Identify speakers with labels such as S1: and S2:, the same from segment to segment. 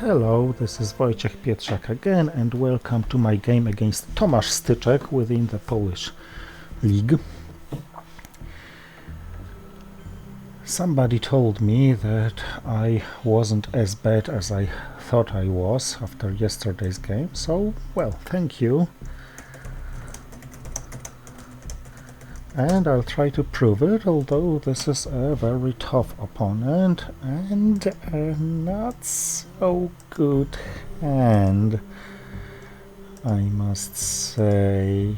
S1: Hello, this is Wojciech Pietrzak again, and welcome to my game against Tomasz Styczek within the Polish league. Somebody told me that I wasn't as bad as I thought I was after yesterday's game, so, well, thank you. And I'll try to prove it, although this is a very tough opponent and a not so good hand, I must say.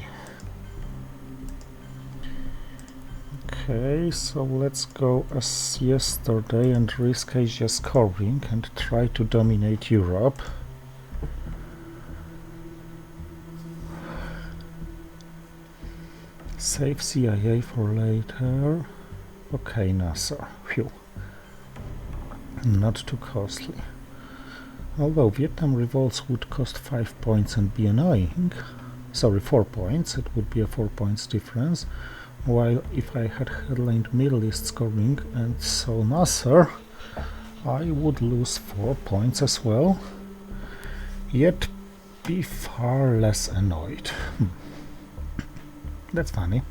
S1: Okay, so let's go as yesterday and risk Asia scoring and try to dominate Europe. Save CIA for later. Okay, NASA. Phew. Not too costly. Although Vietnam revolts would cost 5 points and be annoying. Sorry, 4 points. It would be a 4 points difference. While if I had headlined Middle East scoring and so Nasser, I would lose 4 points as well. Yet be far less annoyed. That's funny.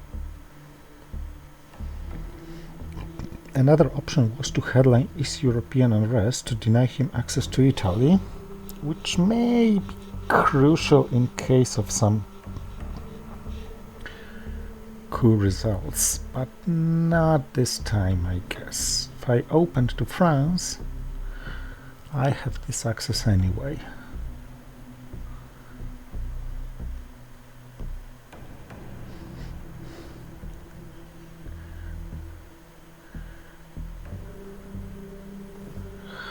S1: Another option was to headline East European unrest to deny him access to Italy, which may be crucial in case of some coup results, but not this time, I guess. If I opened to France, I have this access anyway.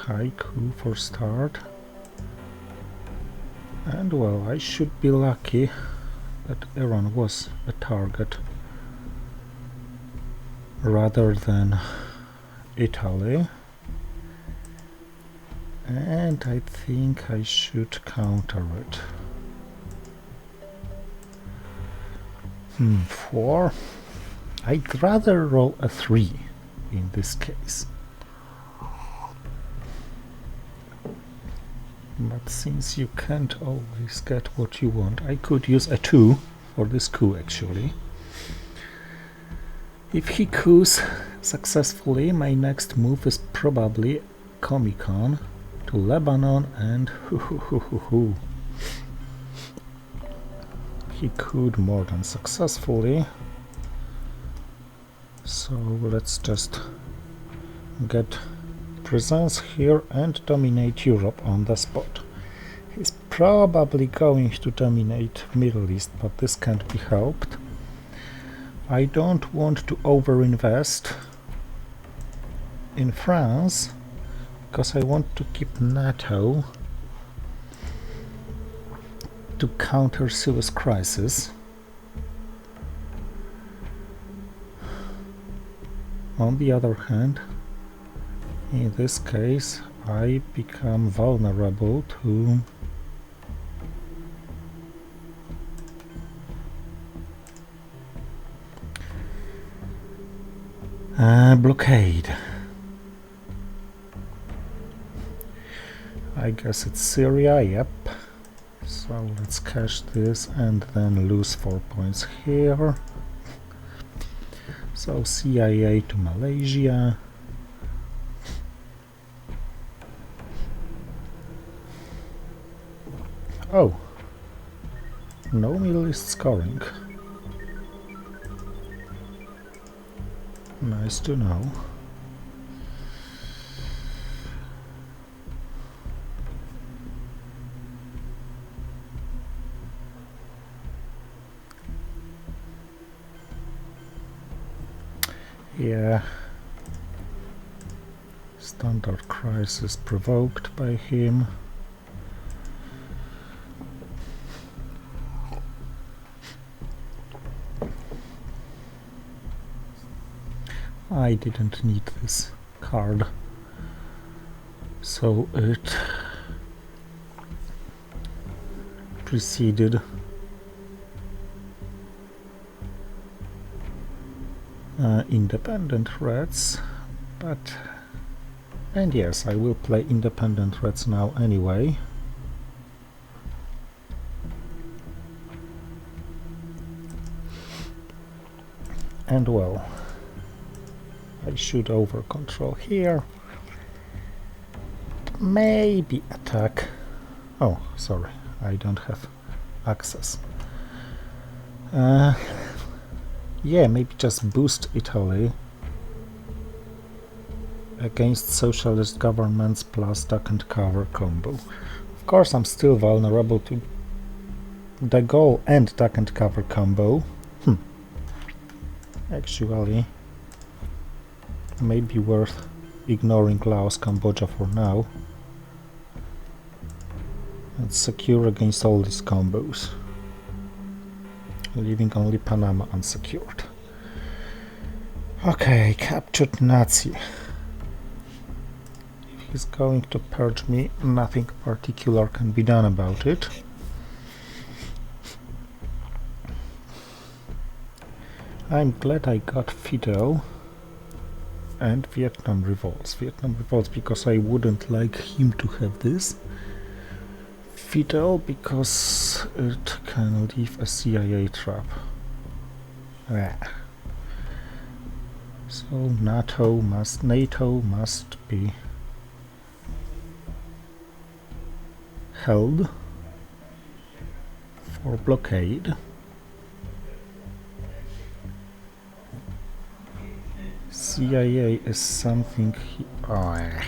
S1: Haiku for start, and well, I should be lucky that Iran was a target rather than Italy, and I think I should counter it. 4. I'd rather roll a 3 in this case. But since you can't always get what you want, I could use a 2 for this coup actually. If he coups successfully, my next move is probably Comic-Con to Lebanon and he could more than successfully. So let's just get presence here and dominate Europe on the spot. He's probably going to dominate Middle East, but this can't be helped. I don't want to overinvest in France because I want to keep NATO to counter Suez crisis. On the other hand, in this case, I become vulnerable to blockade. I guess it's Syria, yep. So let's cash this and then lose 4 points here. So CIA to Malaysia. Oh, no Middle East scoring. Nice to know. Yeah. Standard crisis provoked by him. I didn't need this card, so it preceded independent threats, but And yes, I will play independent threats now anyway. And well, I should over control here. Maybe attack. Oh, sorry, I don't have access. Yeah, maybe just boost Italy against socialist governments plus duck and cover combo. Of course, I'm still vulnerable to the goal and duck and cover combo. Actually, maybe worth ignoring Laos, Cambodia for now and secure against all these combos, leaving only Panama unsecured. Okay, captured Nazi. If he's going to purge me, nothing particular can be done about it. I'm glad I got Fidel and Vietnam revolts. Vietnam revolts because I wouldn't like him to have this. Fidel because it can leave a CIA trap. So NATO must be held for blockade. CIA is something okay,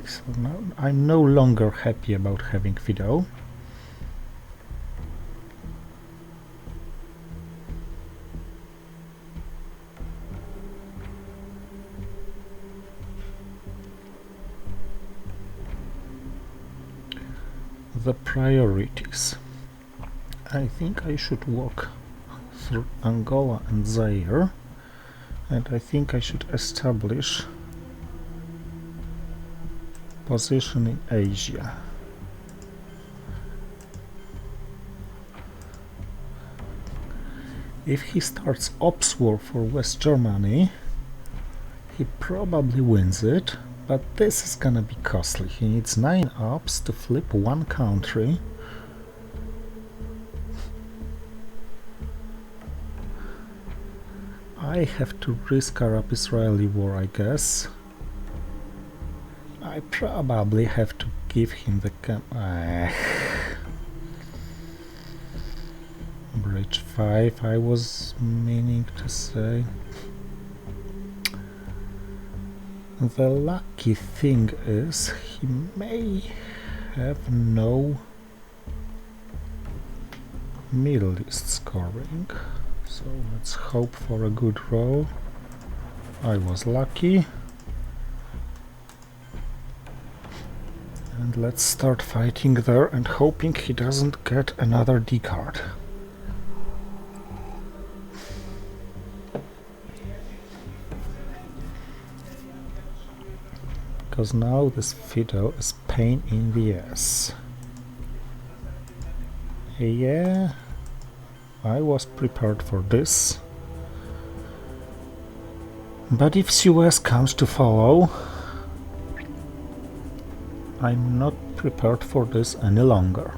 S1: so now I'm no longer happy about having Fidel. The priorities. I think I should walk through Angola and Zaire, and I think I should establish position in Asia. If he starts ops war for West Germany, he probably wins it, but this is gonna be costly. He needs 9 ops to flip one country. I have to risk Arab-Israeli war, I guess. I probably have to give him the Bridge 5, I was meaning to say. The lucky thing is he may have no Middle East scoring. So let's hope for a good roll. I was lucky. And let's start fighting there and hoping he doesn't get another D card. Because now this Fidel is pain in the ass. Yeah, I was prepared for this. But if Suez comes to follow, I'm not prepared for this any longer.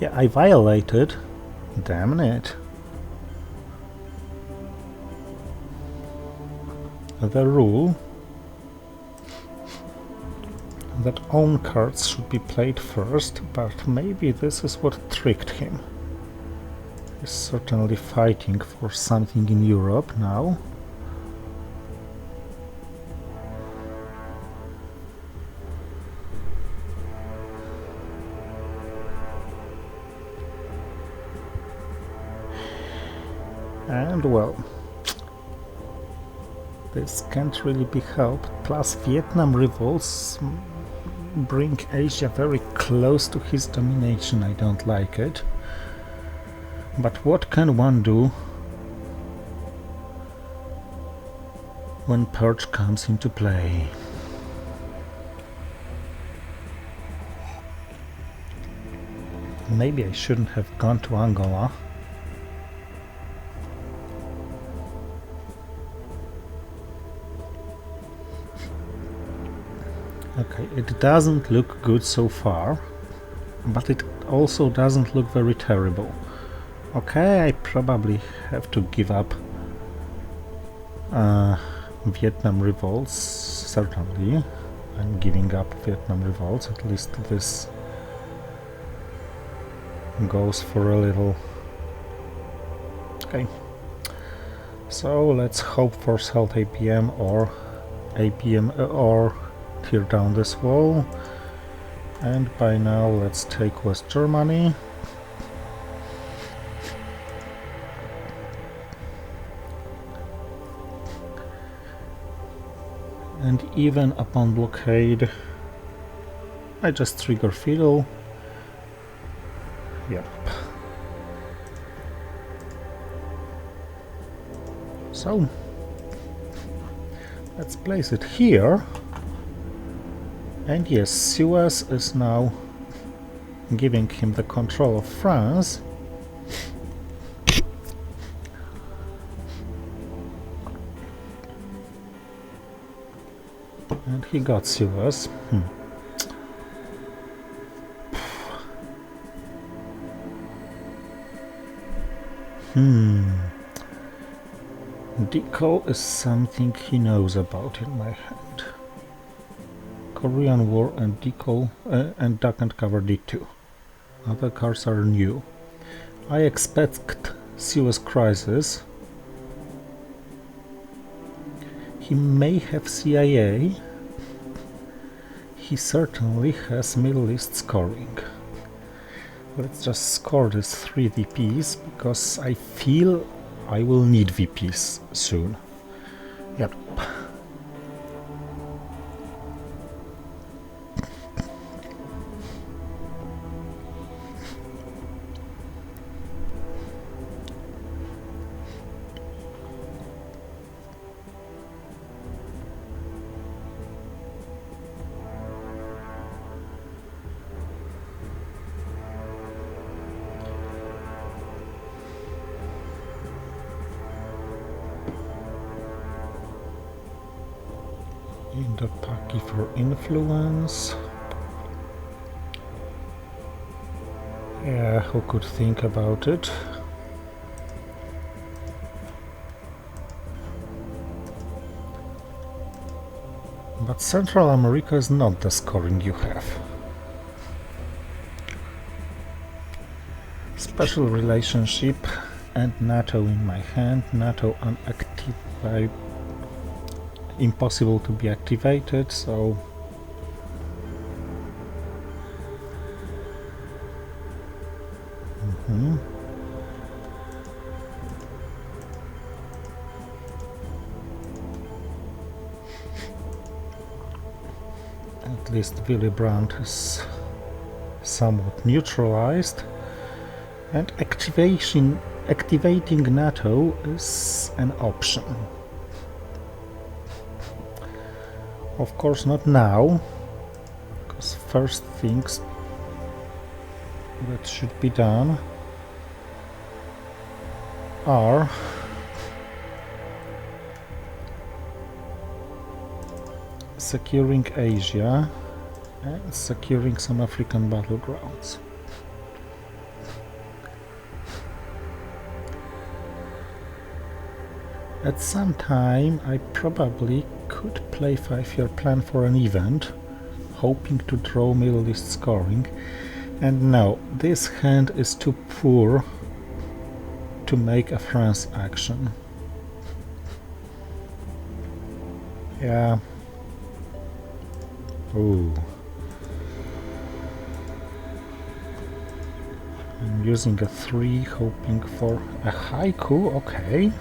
S1: Yeah, I violated. Damn it. The rule that own cards should be played first, but maybe this is what tricked him. He's certainly fighting for something in Europe now. And well, this can't really be helped, plus Vietnam revolts bring Asia very close to his domination. I don't like it. But what can one do when purge comes into play? Maybe I shouldn't have gone to Angola. Okay, it doesn't look good so far, but it also doesn't look very terrible. Okay, I probably have to give up Vietnam revolts, certainly. I'm giving up Vietnam revolts, at least this goes for a little. Okay, so let's hope for Salt APM or or tear down this wall. And by now let's take West Germany. And even upon blockade, I just trigger fiddle. Yep. So, let's place it here. And yes, Suez is now giving him the control of France. And he got Suez. Deco is something he knows about in my hand. Korean War and Deco and Duck and Cover D2. Other cards are new. I expect Suez Crisis. He may have CIA. He certainly has Middle East scoring. Let's just score this 3 VPs, because I feel I will need VPs soon. Yep. Indo-Paki for influence. Yeah, who could think about it? But Central America is not the scoring you have. Special relationship and NATO in my hand. NATO unactivated. Impossible to be activated, so at least Willy Brandt is somewhat neutralized, and activating NATO is an option. Of course not now, because first things that should be done are securing Asia and securing some African battlegrounds. At some time I probably could play 5-year plan for an event, hoping to draw Middle East scoring, and no, this hand is too poor to make a France action. Yeah. Ooh. I'm using a 3, hoping for a haiku, okay.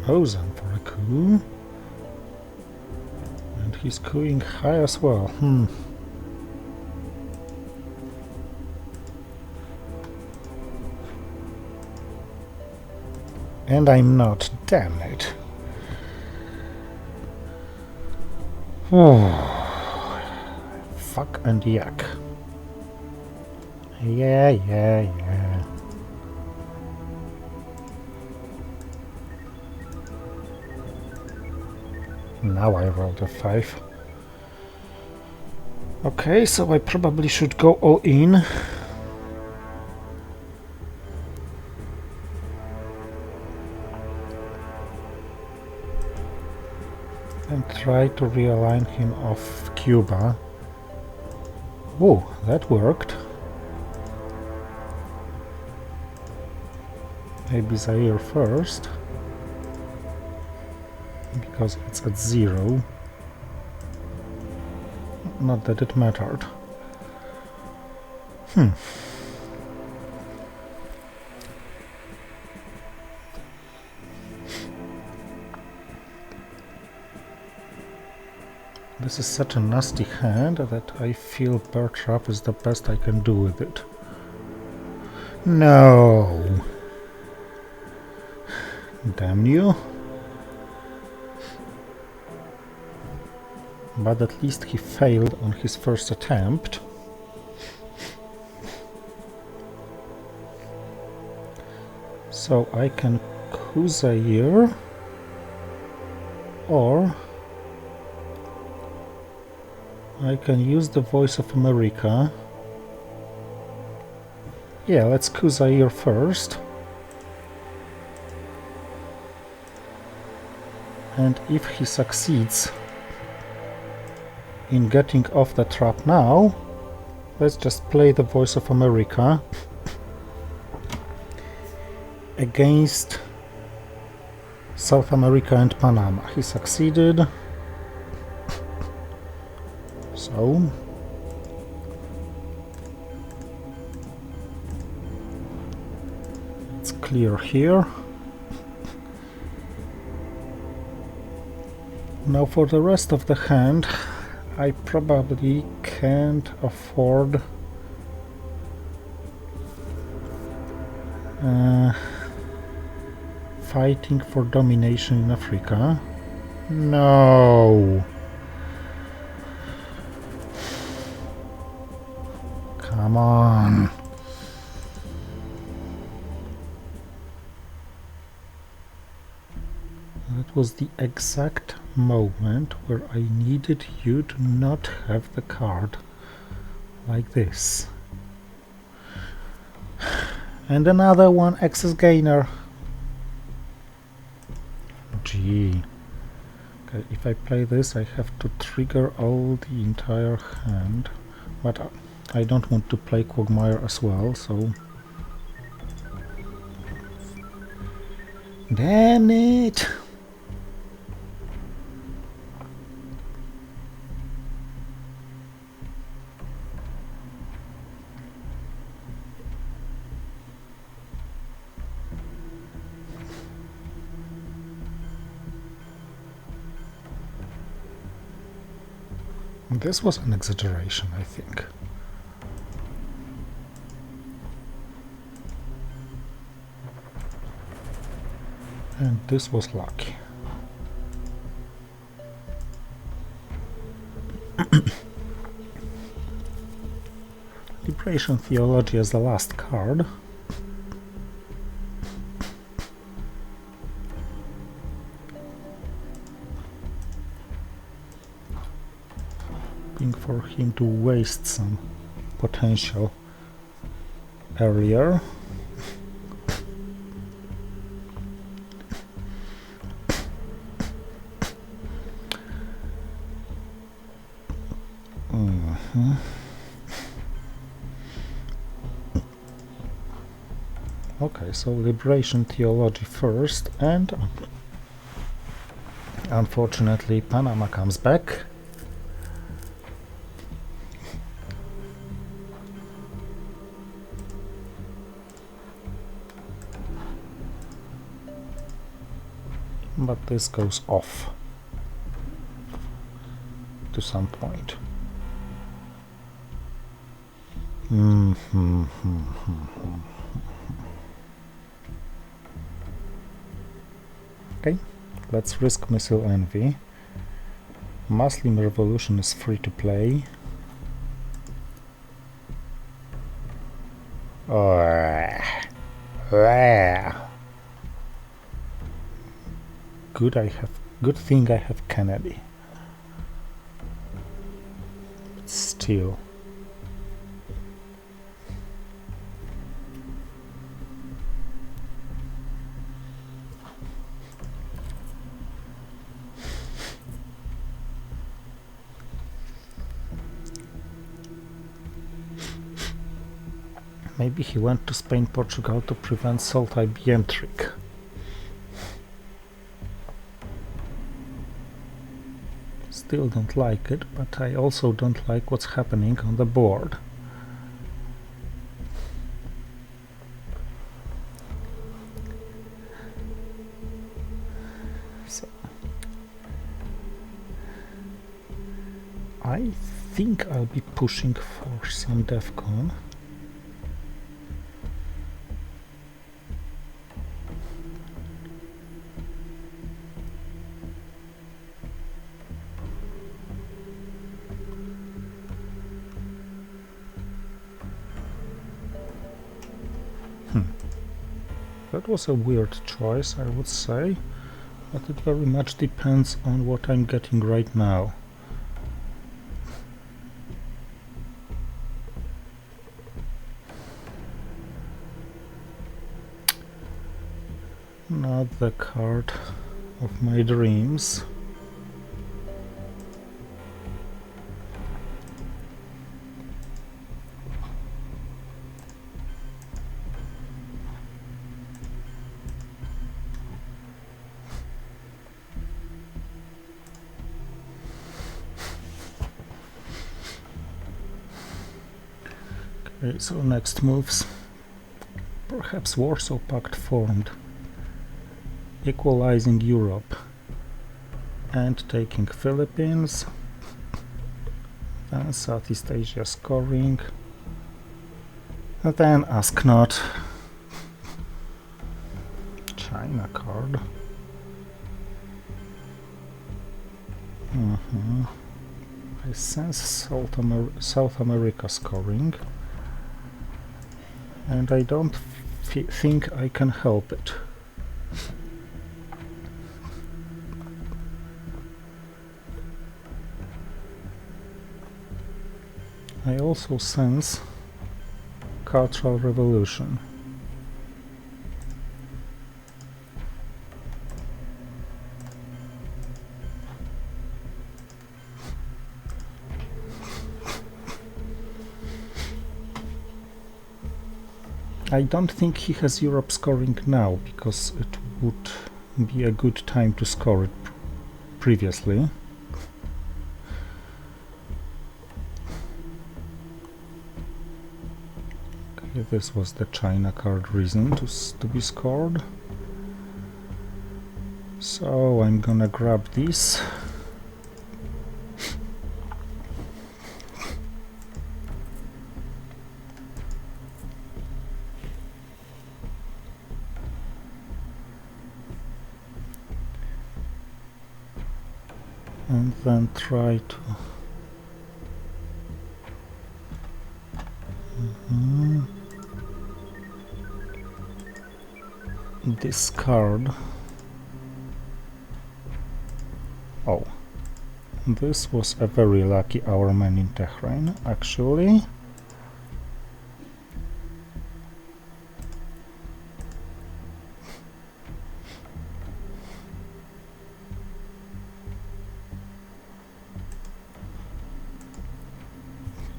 S1: Ozan for a coup. And he's cooing high as well. And I'm not, damn it. Oh, fuck yuck and yuck. Yeah. Now I rolled a 5. Okay, so I probably should go all in. And try to realign him off Cuba. Whoa, that worked. Maybe Zaire first, because it's at 0. Not that it mattered. This is such a nasty hand that I feel bear trap is the best I can do with it. No! Damn you. But at least he failed on his first attempt. So I can coup Zaire, or I can use the Voice of America. Yeah, let's coup Zaire first. And if he succeeds in getting off the trap now, let's just play the Voice of America against South America and Panama. He succeeded. So it's clear here. Now for the rest of the hand, I probably can't afford fighting for domination in Africa. No! Come on! That was the exact moment where I needed you to not have the card like this. And another one, excess gainer. Gee. Okay, if I play this, I have to trigger all the entire hand, but I don't want to play Quagmire as well, so... Damn it! This was an exaggeration, I think. And this was lucky. Liberation Theology as the last card. For him to waste some potential earlier. Okay, so Liberation Theology first, and unfortunately Panama comes back. But this goes off to some point. Okay, let's risk Missile Envy. Muslim Revolution is free to play. Oh, good thing I have Kennedy. But still. Maybe he went to Spain, Portugal to prevent Salt IBM trick. Still don't like it, but I also don't like what's happening on the board. So I think I'll be pushing for some DEFCON. That was a weird choice, I would say, but it very much depends on what I'm getting right now. Not the card of my dreams. Okay, so next moves. Perhaps Warsaw Pact formed, equalizing Europe and taking Philippines, then Southeast Asia scoring, and then ask not. China card. I sense South America scoring, and I don't think I can help it. I also sense Cultural Revolution. I don't think he has Europe scoring now, because it would be a good time to score it previously. Okay, this was the China card reason to be scored. So I'm gonna grab this. And then try to discard. Oh, this was a very lucky our man in Tehran, actually.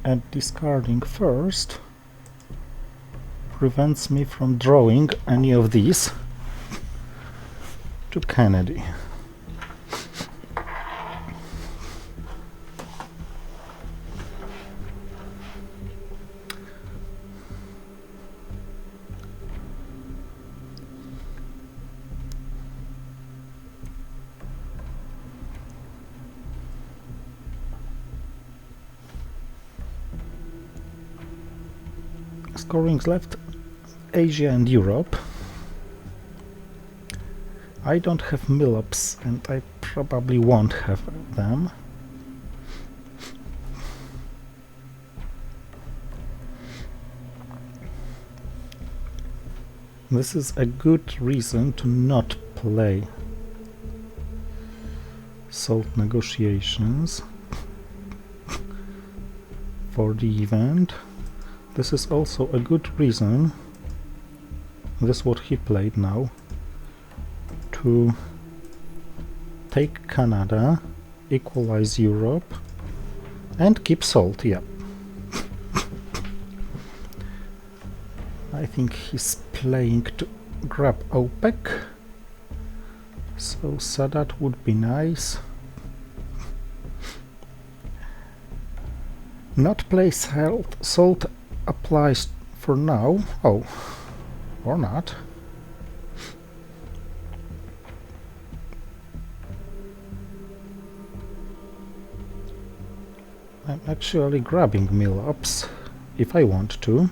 S1: And discarding first prevents me from drawing any of these to Kennedy. Scorings left, Asia and Europe. I don't have Millops, and I probably won't have them. This is a good reason to not play salt negotiations for the event. This is also a good reason, this is what he played now, to take Canada, equalize Europe, and keep salt, yeah. I think he's playing to grab OPEC, so Sadat would be nice. Not play salt applies for now. Oh, or not. I'm actually grabbing mill-ups if I want to.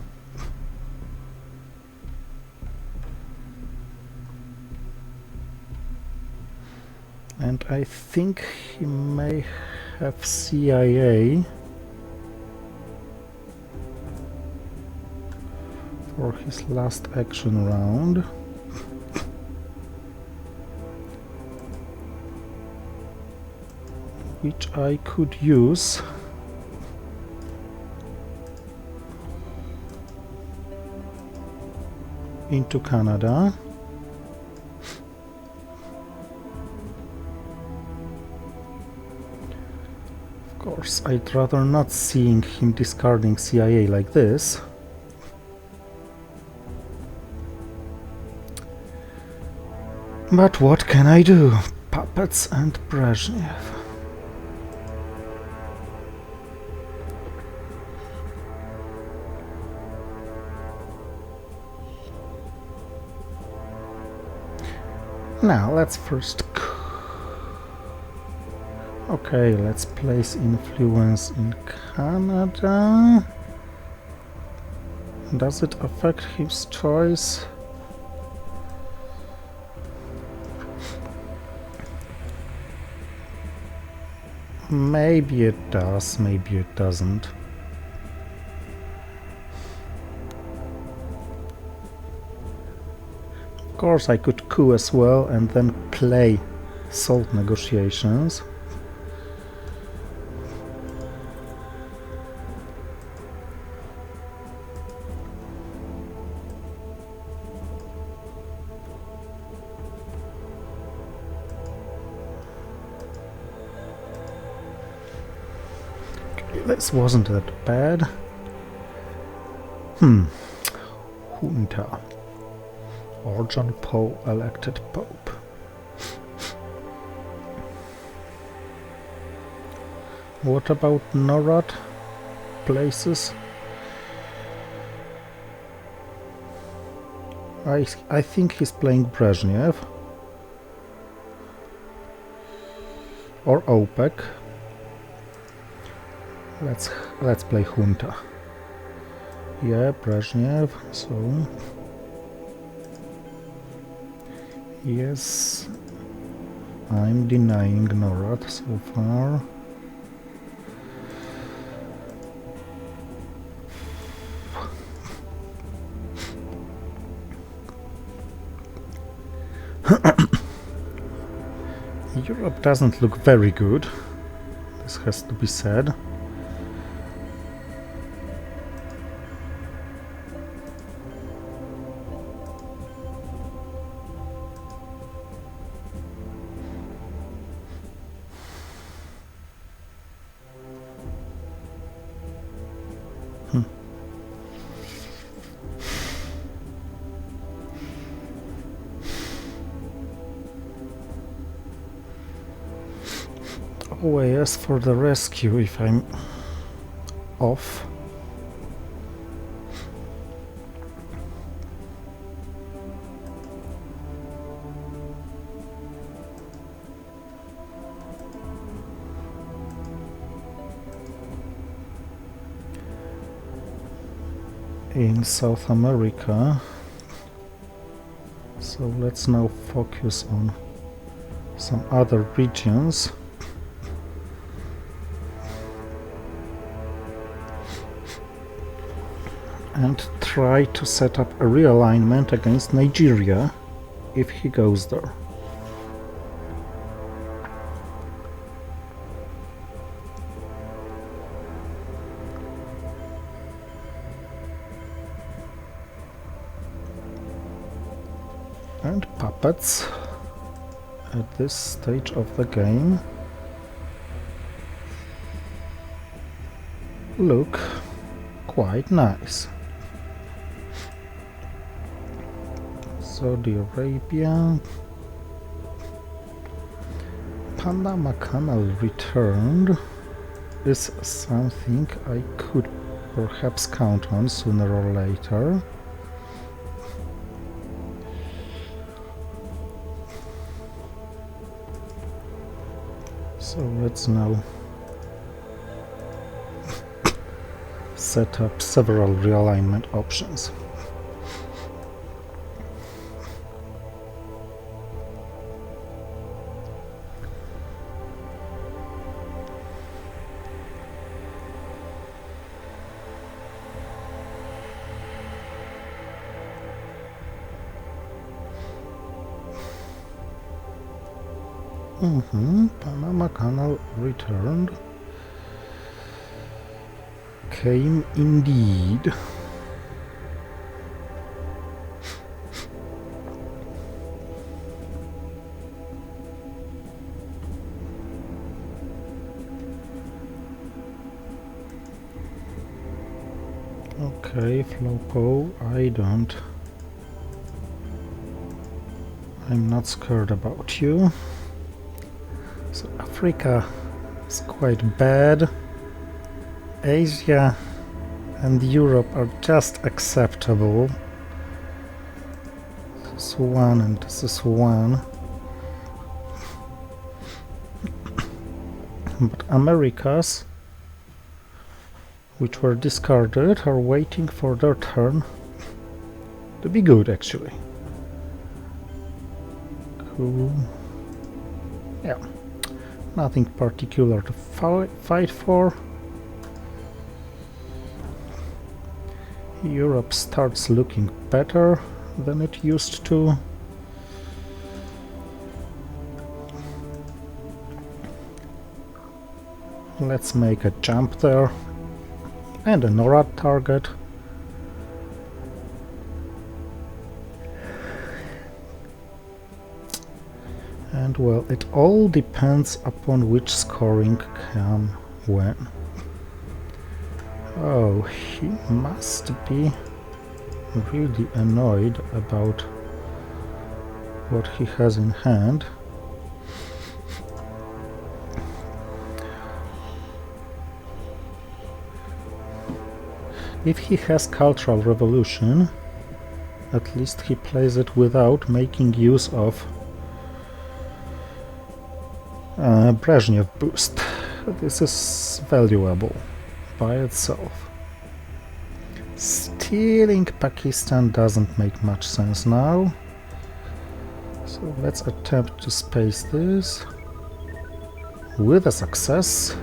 S1: And I think he may have CIA for his last action round. Which I could use. Into Canada. Of course, I'd rather not seeing him discarding CIA like this. But what can I do? Puppets and Brezhnev. Now let's first... Okay, let's place influence in Canada. Does it affect his choice? Maybe it does, maybe it doesn't. Of course, I could coup as well and then play salt negotiations. This wasn't that bad. Junta. Or John Paul elected Pope. What about Norad places? I think he's playing Brezhnev. Or OPEC. Let's play Junta. Yeah, Brezhnev, so... Yes, I'm denying Norad so far. Europe doesn't look very good, this has to be said. OAS for the rescue if I'm off. In South America, so let's now focus on some other regions. And try to set up a realignment against Nigeria if he goes there. And puppets at this stage of the game look quite nice. Saudi Arabia, Panama Canal returned is something I could perhaps count on sooner or later. So let's now set up several realignment options. Panama Canal returned. Came indeed. Okay, Flopo, I'm not scared about you. So Africa is quite bad. Asia and Europe are just acceptable. This is one and this is one. But Americas, which were discarded, are waiting for their turn to be good, actually. Cool. Yeah. Nothing particular to fight for. Europe starts looking better than it used to. Let's make a jump there and a NORAD target. And well, it all depends upon which scoring come when. Oh, he must be really annoyed about what he has in hand. If he has Cultural Revolution, at least he plays it without making use of Brezhnev boost. This is valuable by itself. Stealing Pakistan doesn't make much sense now. So let's attempt to space this with a success.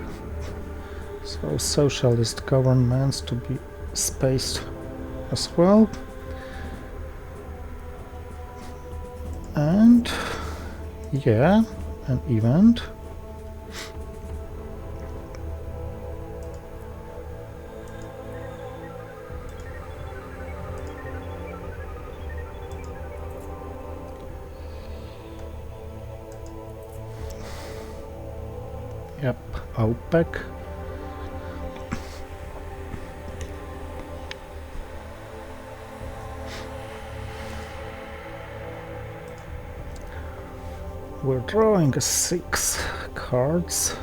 S1: So socialist governments to be spaced as well. And yeah, an event. Yep, OPEC. We're drawing 6 cards.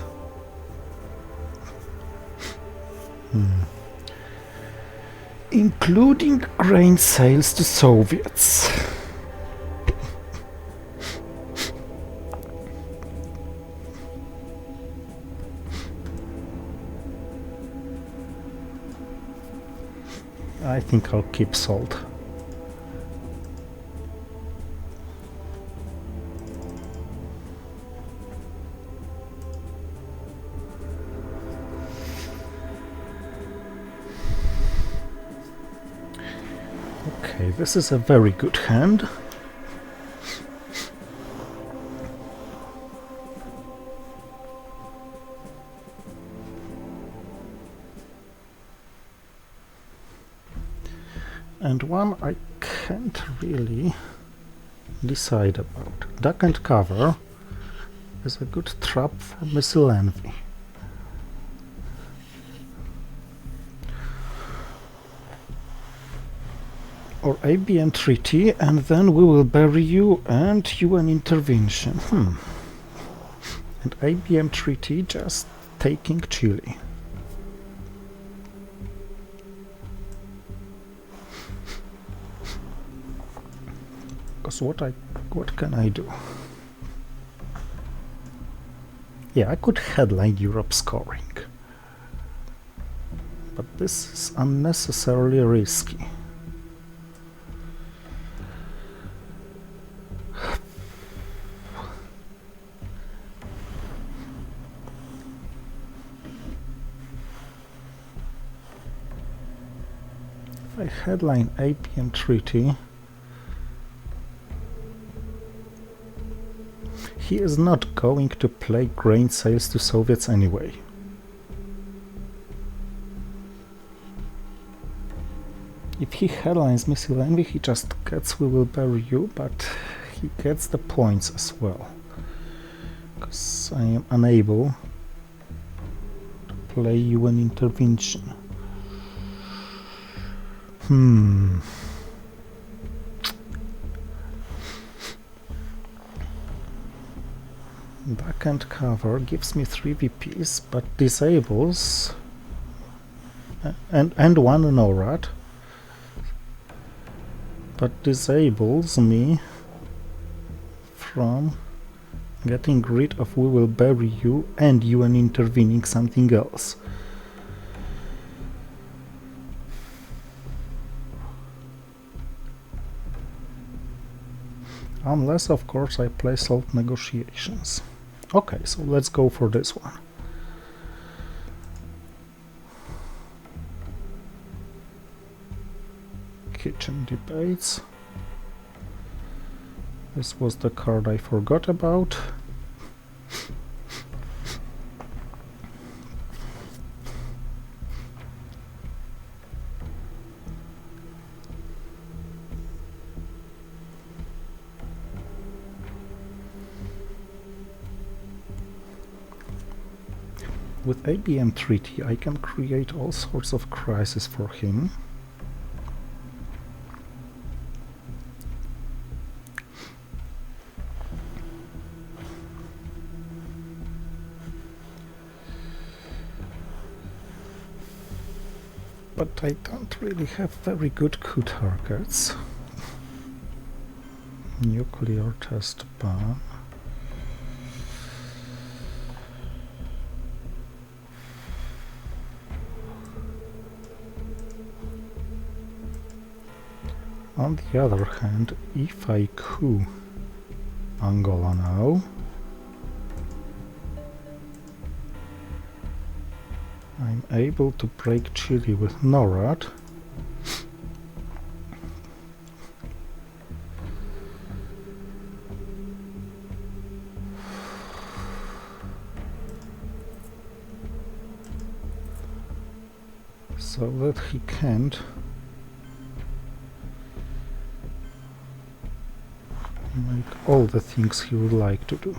S1: Including grain sales to Soviets. I think I'll keep salt. Okay, this is a very good hand. And one I can't really decide about. Duck and cover is a good trap for missile envy. Or ABM treaty, and then we will bury you and UN intervention. And ABM treaty just taking Chile. Because what can I do? Yeah, I could headline Europe scoring. But this is unnecessarily risky. If I headline APM treaty, he is not going to play grain sales to Soviets anyway. If he headlines Missile Envy, he just gets "We will bury you", but he gets the points as well. Because I am unable to play UN intervention. Backhand cover gives me 3 VPs, but disables and one NORAD, but disables me from getting rid of "We will bury you" and UN intervening something else. Unless, of course, I play salt negotiations. Okay, so let's go for this one. Kitchen debates. This was the card I forgot about. With ABM treaty, I can create all sorts of crises for him. But I don't really have very good coup targets. Nuclear test ban. On the other hand, if I coup Angola now, I'm able to break Chile with NORAD. So that he can't make all the things he would like to do.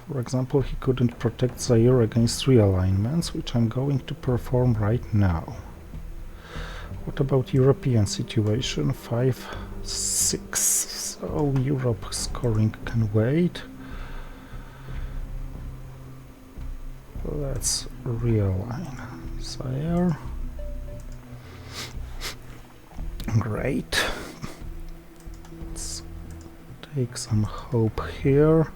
S1: For example, he couldn't protect Zaire against realignments, which I'm going to perform right now. What about European situation? 5-6. So Europe scoring can wait. Let's realign Zaire. Great. Let's take some hope here.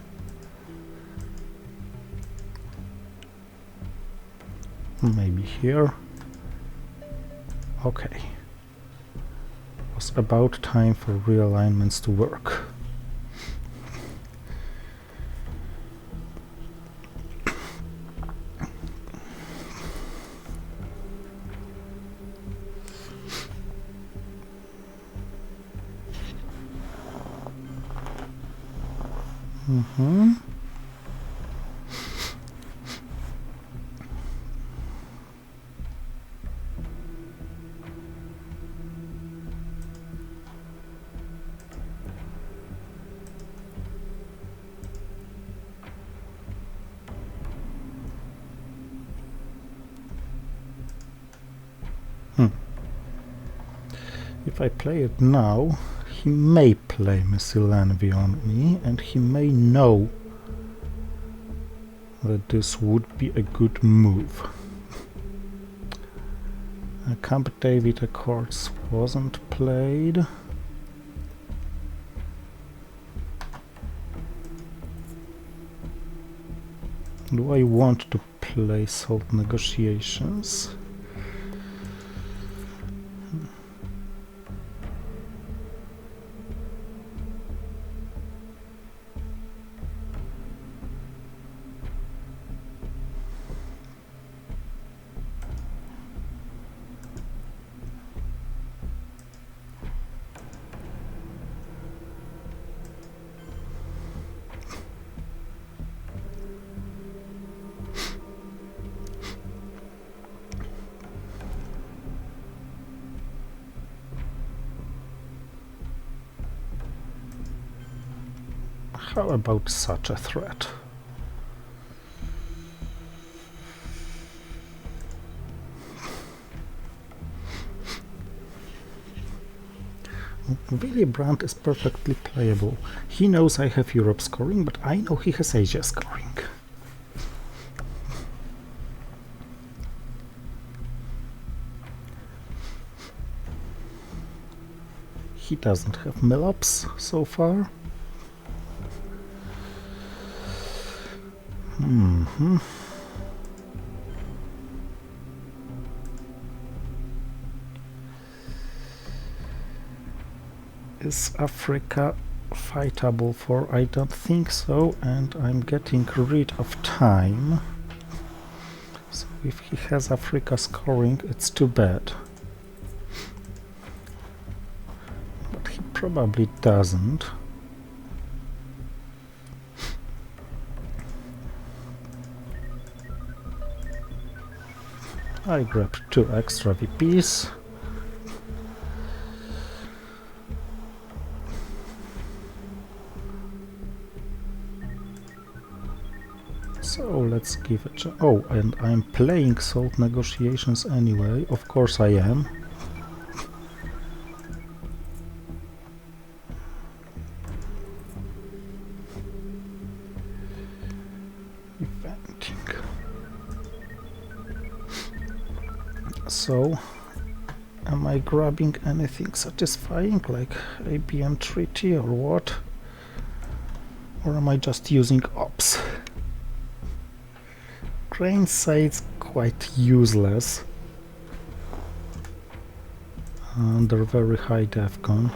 S1: Maybe here. Okay. It was about time for realignments to work. Mm-hmm. If I play it now, he may play Missile Envy on me, and he may know that this would be a good move. Camp David Accords wasn't played. Do I want to play Salt Negotiations? How about such a threat? Willy Brandt is perfectly playable. He knows I have Europe scoring, but I know he has Asia scoring. He doesn't have Milops so far. Is Africa fightable for? I don't think so, and I'm getting rid of time. So if he has Africa scoring, it's too bad. But he probably doesn't. I grabbed 2 extra VPs. So let's give it a... Oh, and I'm playing Salt Negotiations anyway. Of course I am. Eventing. So, am I grabbing anything satisfying like ABM Treaty or what? Or am I just using ops? Crane say it's quite useless under very high DEFCON.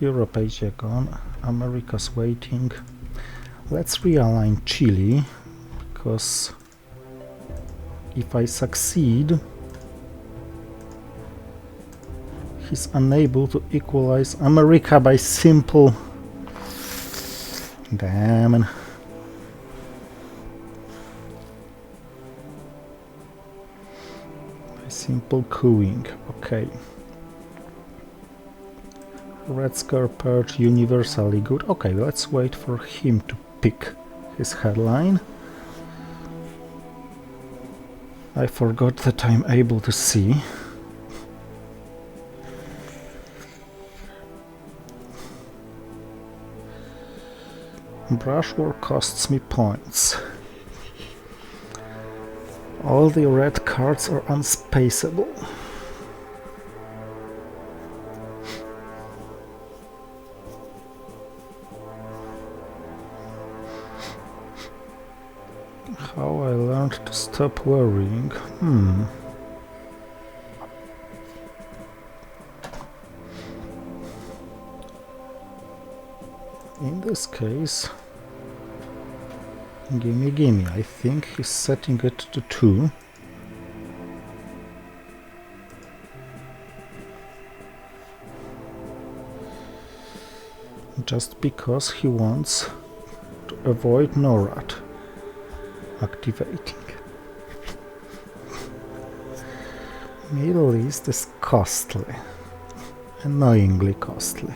S1: Europe, Asia gone, America's waiting. Let's realign Chile, because if I succeed, he's unable to equalize America by simple... Damn. By simple cooing. Okay. Red Scare Perch universally good. Okay, let's wait for him to pick his headline. I forgot that I'm able to see. Brushwork costs me points. All the red cards are unspaceable. How I learned to stop worrying. In this case, gimme. I think he's setting it to 2. just because he wants to avoid NORAD activating. Middle East is costly, annoyingly costly.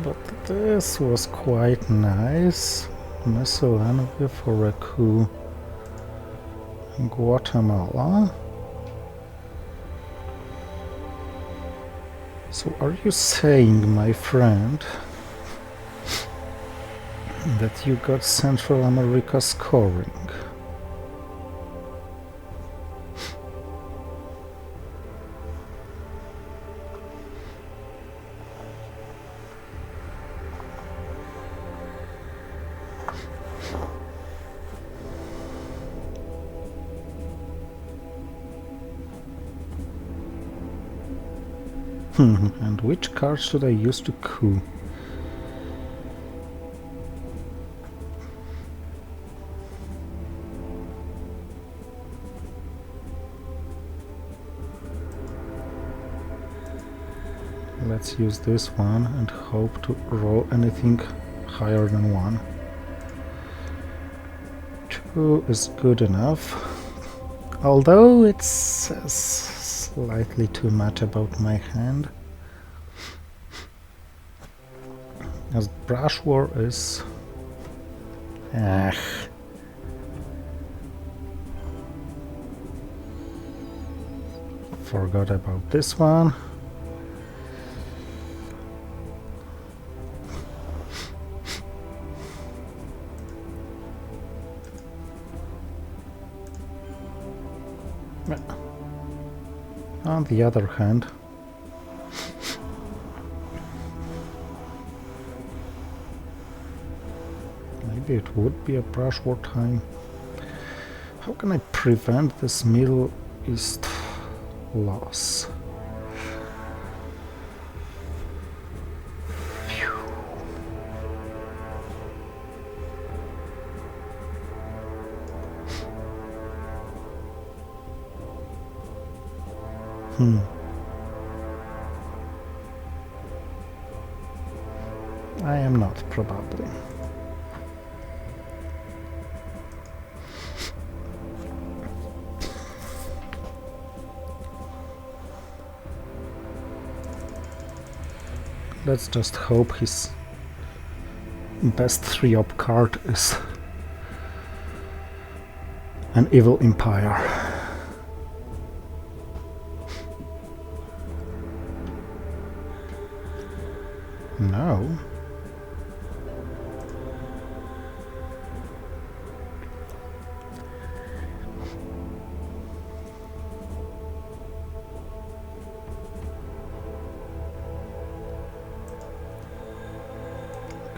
S1: But this was quite nice. Missile envy for a coup in Guatemala. So are you saying, my friend, that you got Central America scoring? And which card should I use to coup? Let's use this one and hope to roll anything higher than 1. 2 is good enough, although it says slightly too much about my hand, as brush war is... Forgot about this one. On the other hand, maybe it would be a brush war time. How can I prevent this Middle East loss? I am not, probably. Let's just hope his best 3-op card is an evil empire. No.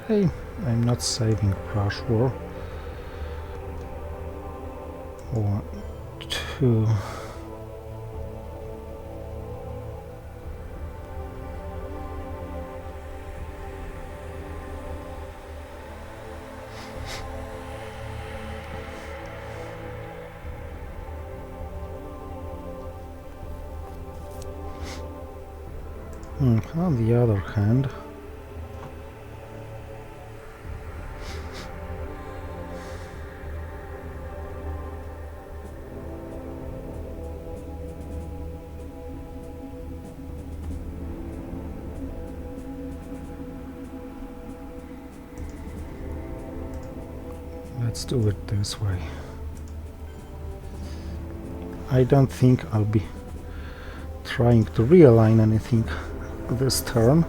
S1: Okay, I'm not saving Brush War. 1, 2... On the other hand, let's do it this way. I don't think I'll be trying to realign anything this turn.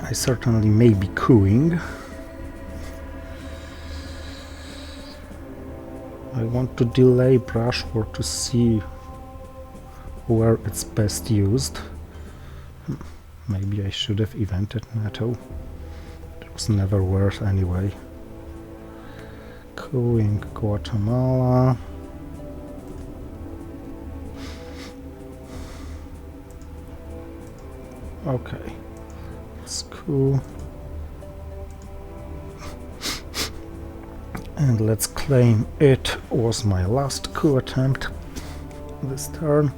S1: I certainly may be cooing. I want to delay Brush War to see where it's best used. Maybe I should have evented NATO. It was never worth anyway. Cooing Guatemala. Okay, it's cool. And let's claim it was my last coup attempt this turn.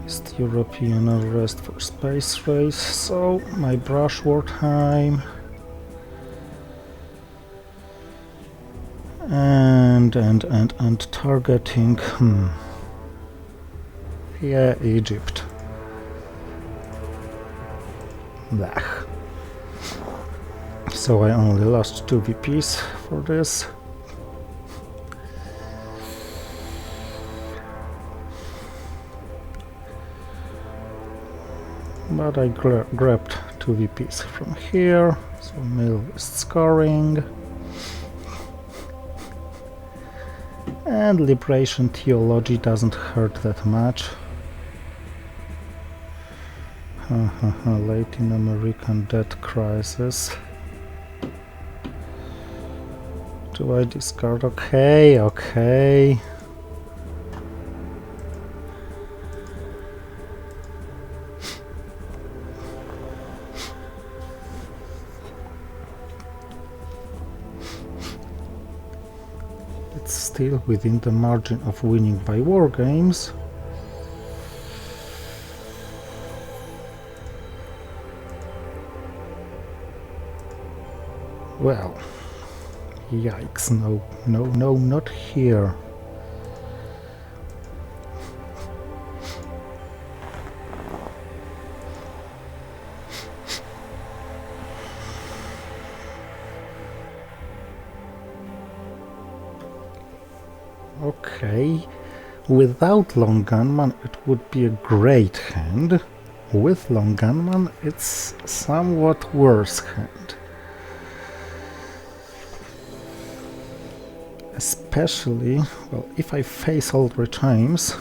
S1: East European arrest for space race, so my brush war time. And targeting, yeah, Egypt. Blech. So I only lost 2 VPs for this. But I grabbed 2 VPs from here, so Middle is scoring. And Liberation Theology doesn't hurt that much. Latin American debt crisis. Do I discard? Okay. It's still within the margin of winning by war games. Well, yikes, no, not here. Okay, without Long Gunman it would be a great hand. With Long Gunman it's somewhat worse hand. Especially, well, if I face all regimes,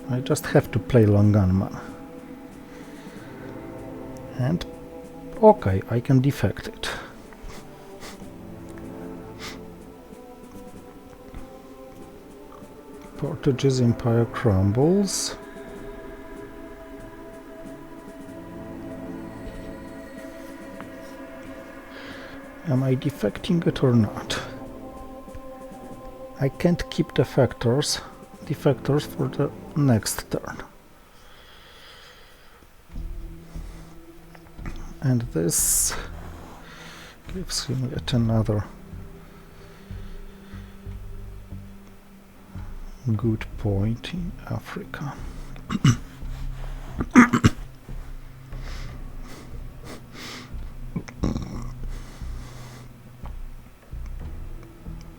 S1: I just have to play Long Gunman. And, okay, I can defect it. Portuguese Empire crumbles. Am I defecting it or not? I can't keep defectors for the next turn. And this gives him yet another good point in Africa.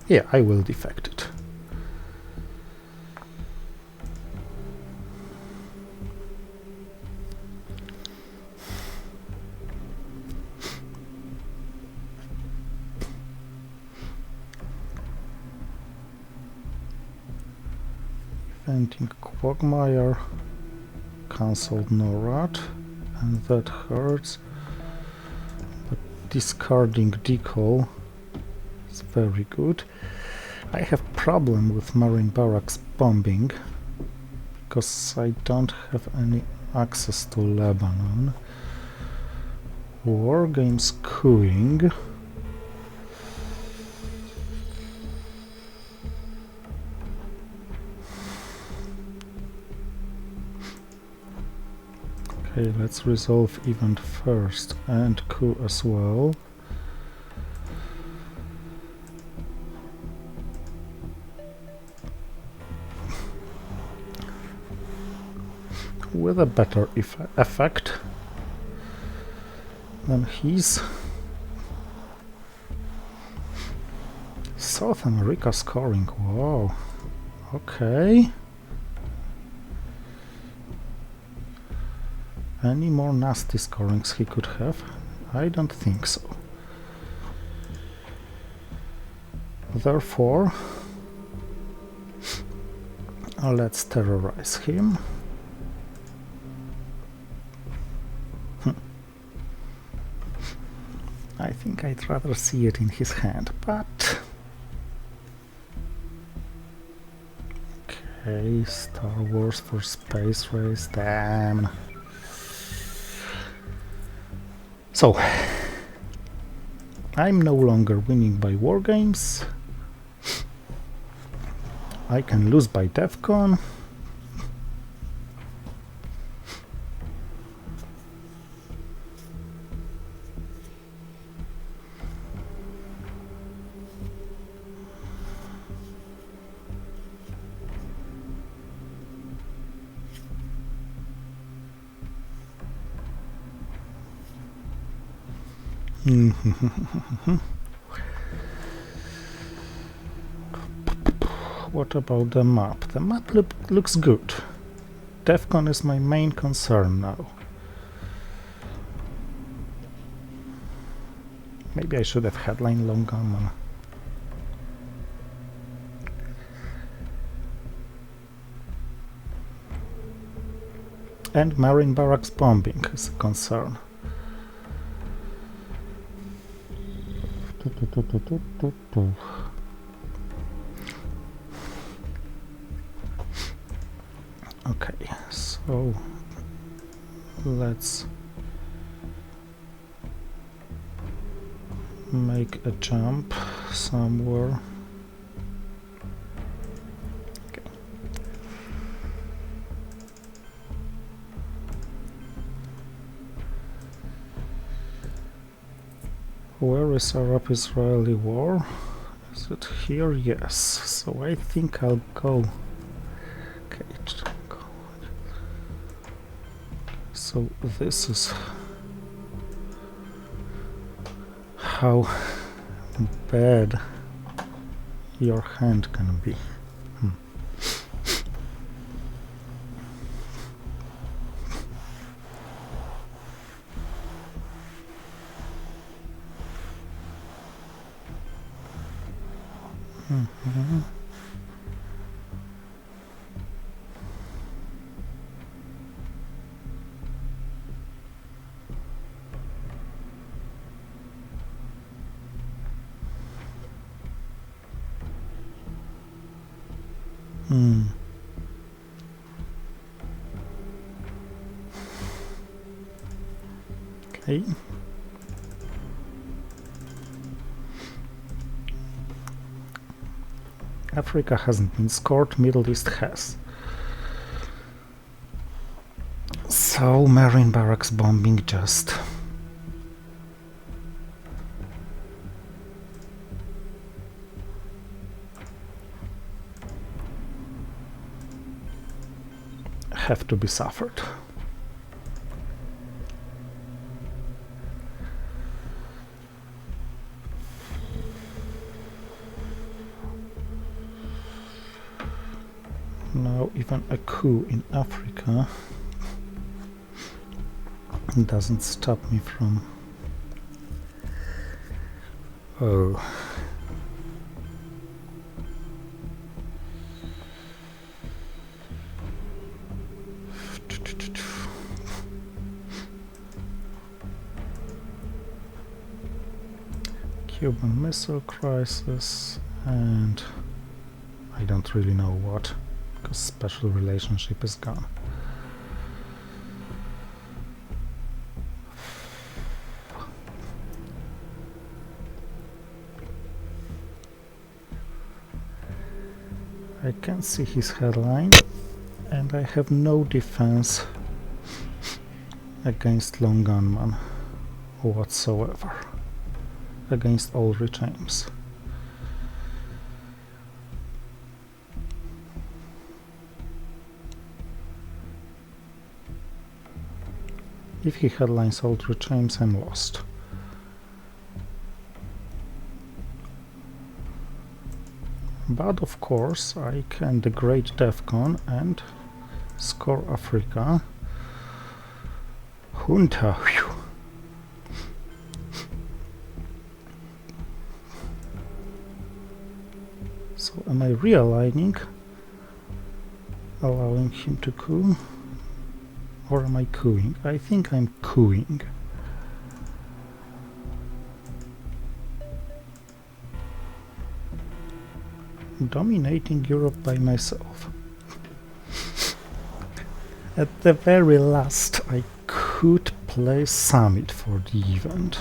S1: Yeah, I will defect it. Defending Quagmire, cancelled NORAD, and that hurts. But discarding Decal is very good. I have problem with Marine Barracks bombing because I don't have any access to Lebanon. War games cooing. Okay, let's resolve event first and coup as well. With a better effect than his. South America scoring, wow, okay. Any more nasty scorings he could have? I don't think so. Therefore, let's terrorize him. I think I'd rather see it in his hand, but... Okay, Star Wars for space race, damn. So, I'm no longer winning by war games. I can lose by DEFCON. What about the map? The map looks good. DEFCON is my main concern now. Maybe I should have headline long gunman. And Marine barracks bombing is a concern. Okay, so let's make a jump somewhere. Okay. Where is Arab-Israeli war? Is it here? Yes. So I think I'll go. Okay. So this is how bad your hand can be. Okay. Africa hasn't been scored, Middle East has. So Marine barracks bombing just have to be suffered. Now even a coup in Africa doesn't stop me from Cuban Missile Crisis, and I don't really know what, because special relationship is gone. I can see his headline, and I have no defense against long gunman whatsoever, against all regimes. If he headlines all regimes, I'm lost. But of course I can degrade DEFCON and score Africa. Junta. Whew. So am I realigning, allowing him to coup, or am I cooing? I think I'm cooing. Dominating Europe by myself. At the very last I could play Summit for the event.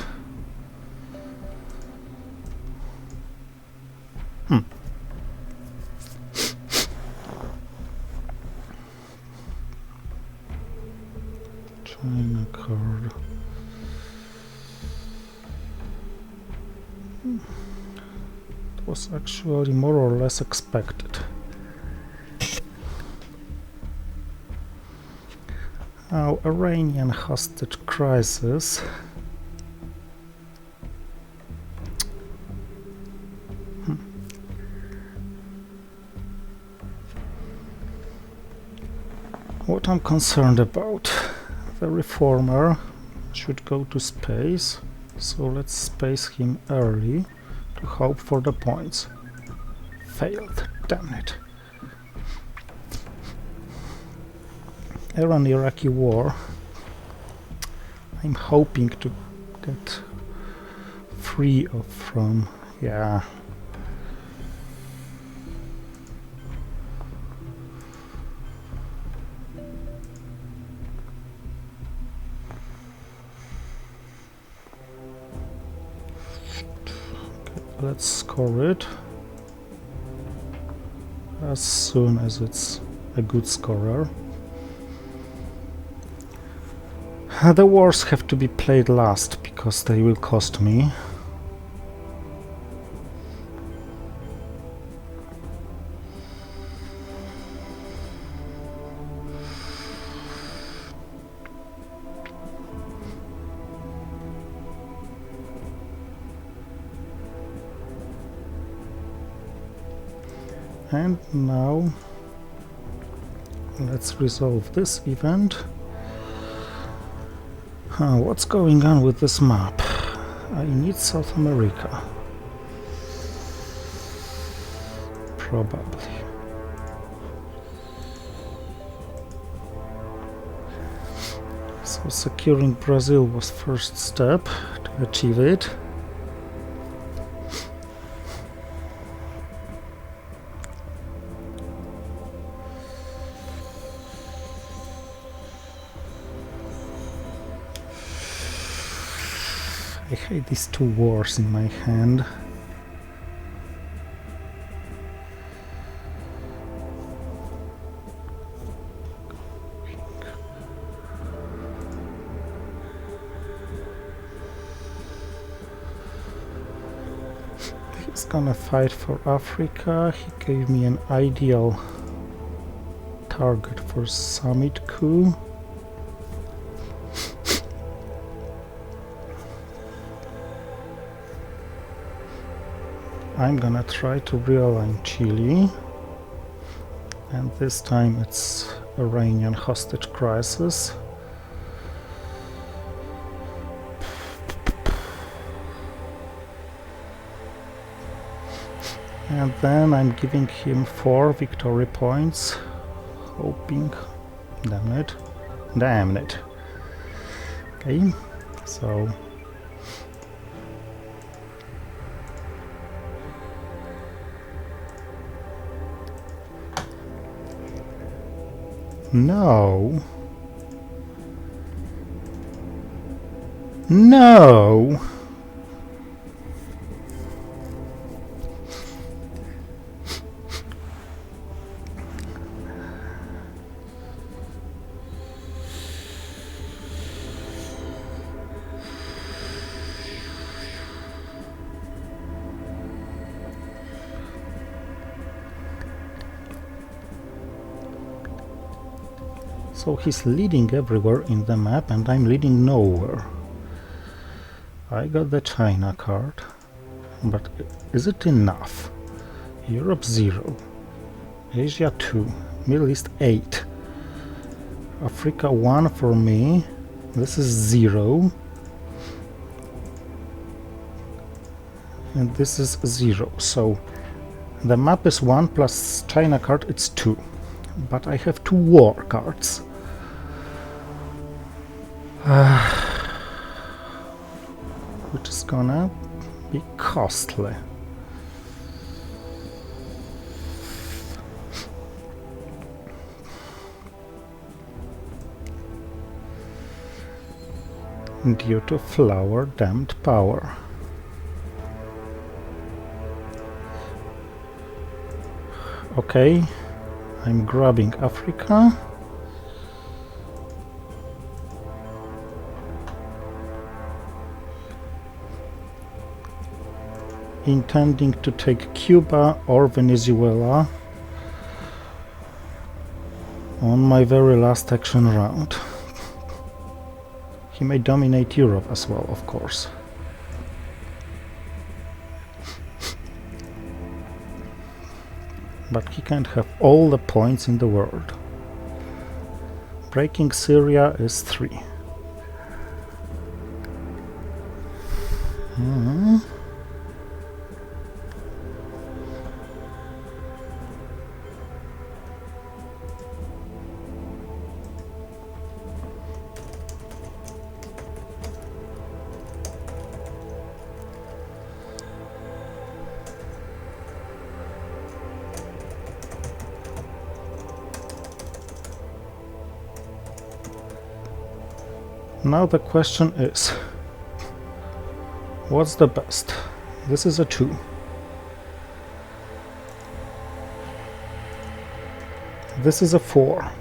S1: China card. It was actually more or less expected. Now, Iranian hostage crisis. What I'm concerned about, the reformer should go to space, so let's space him early to hope for the points. Failed, damn it. Iran-Iraqi war. I'm hoping to get free from, yeah. Let's score it as soon as it's a good scorer. The wars have to be played last because they will cost me. And now let's resolve this event. What's going on with this map? I need South America. Probably. So securing Brazil was first step to achieve it. I hate these two wars in my hand. He's gonna fight for Africa. He gave me an ideal target for summit coup. I'm gonna try to realign Chile, and this time it's Iranian hostage crisis. And then I'm giving him 4 victory points, hoping, damn it. Okay, so no. No. So he's leading everywhere in the map and I'm leading nowhere. I got the China card, but is it enough? Europe 0, Asia 2, Middle East 8, Africa 1 for me, this is 0, and this is 0, so the map is 1 plus China card, it's 2, but I have 2 war cards. Which is gonna be costly. due to flower damped power. Okay, I'm grabbing Africa. Intending to take Cuba or Venezuela on my very last action round. He may dominate Europe as well, of course. But he can't have all the points in the world. Breaking Syria is 3. Now the question is, what's the best? This is a 2. This is a 4.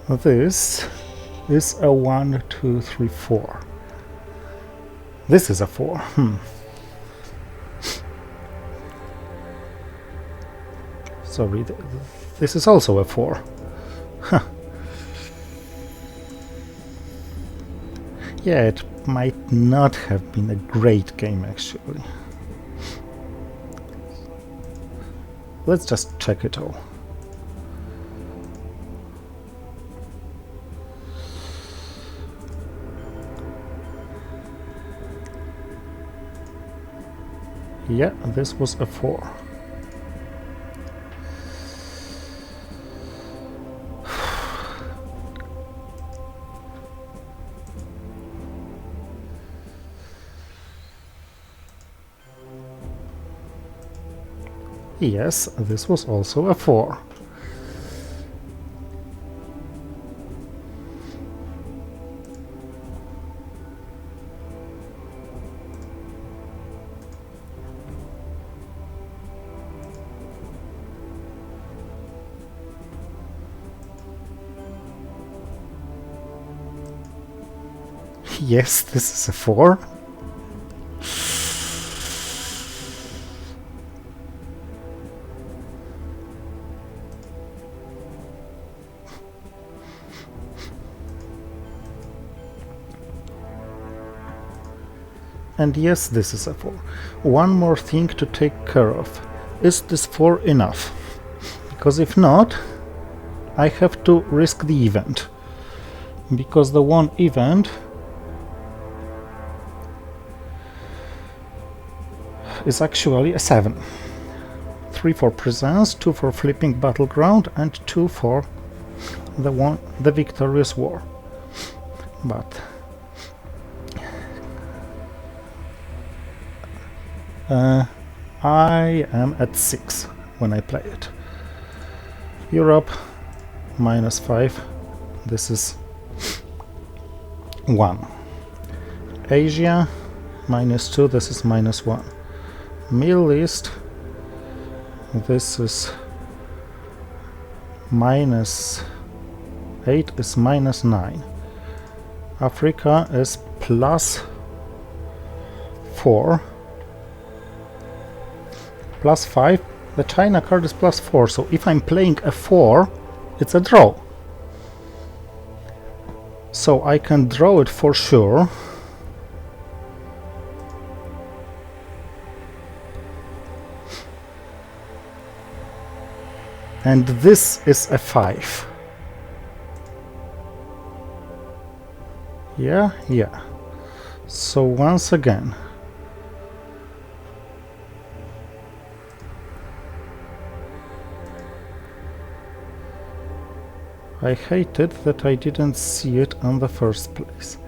S1: This is a 1, 2, 3, 4. This is a 4. Sorry, this is also a 4. Huh. Yeah, it might not have been a great game, actually. Let's just check it all. Yeah, this was a 4. Yes, this was also a 4. Yes, this is a 4. And yes, this is a 4. One more thing to take care of. Is this 4 enough? Because if not, I have to risk the event. Because the one event is actually a 7. 3 for presence, 2 for flipping battleground, and 2 for the victorious war. But I am at 6 when I play it. Europe -5. This is 1. Asia -2. This is -1. Middle East, this is -8 is -9. Africa is +4. +5. The China card is +4, so if I'm playing a 4, it's a draw. So I can draw it for sure. And this is a 5. Yeah. So once again, I hated that I didn't see it on the first place.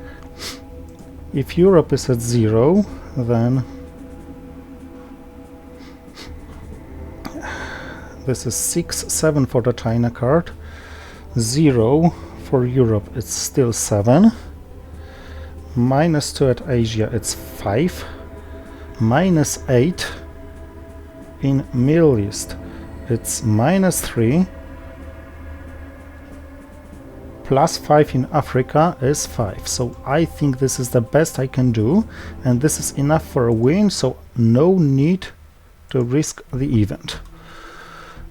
S1: If Europe is at 0, then this is 6, 7 for the China card, 0 for Europe, it's still 7. -2 at Asia, it's 5. -8 in Middle East, it's -3. +5 in Africa is 5. So I think this is the best I can do, and this is enough for a win, so no need to risk the event.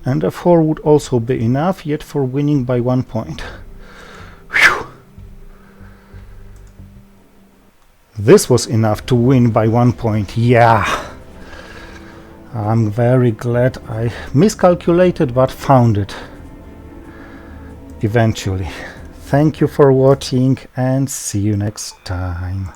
S1: And a 4 would also be enough, yet for winning by 1 point. Whew. This was enough to win by 1 point, yeah! I'm very glad I miscalculated, but found it eventually. Thank you for watching and see you next time.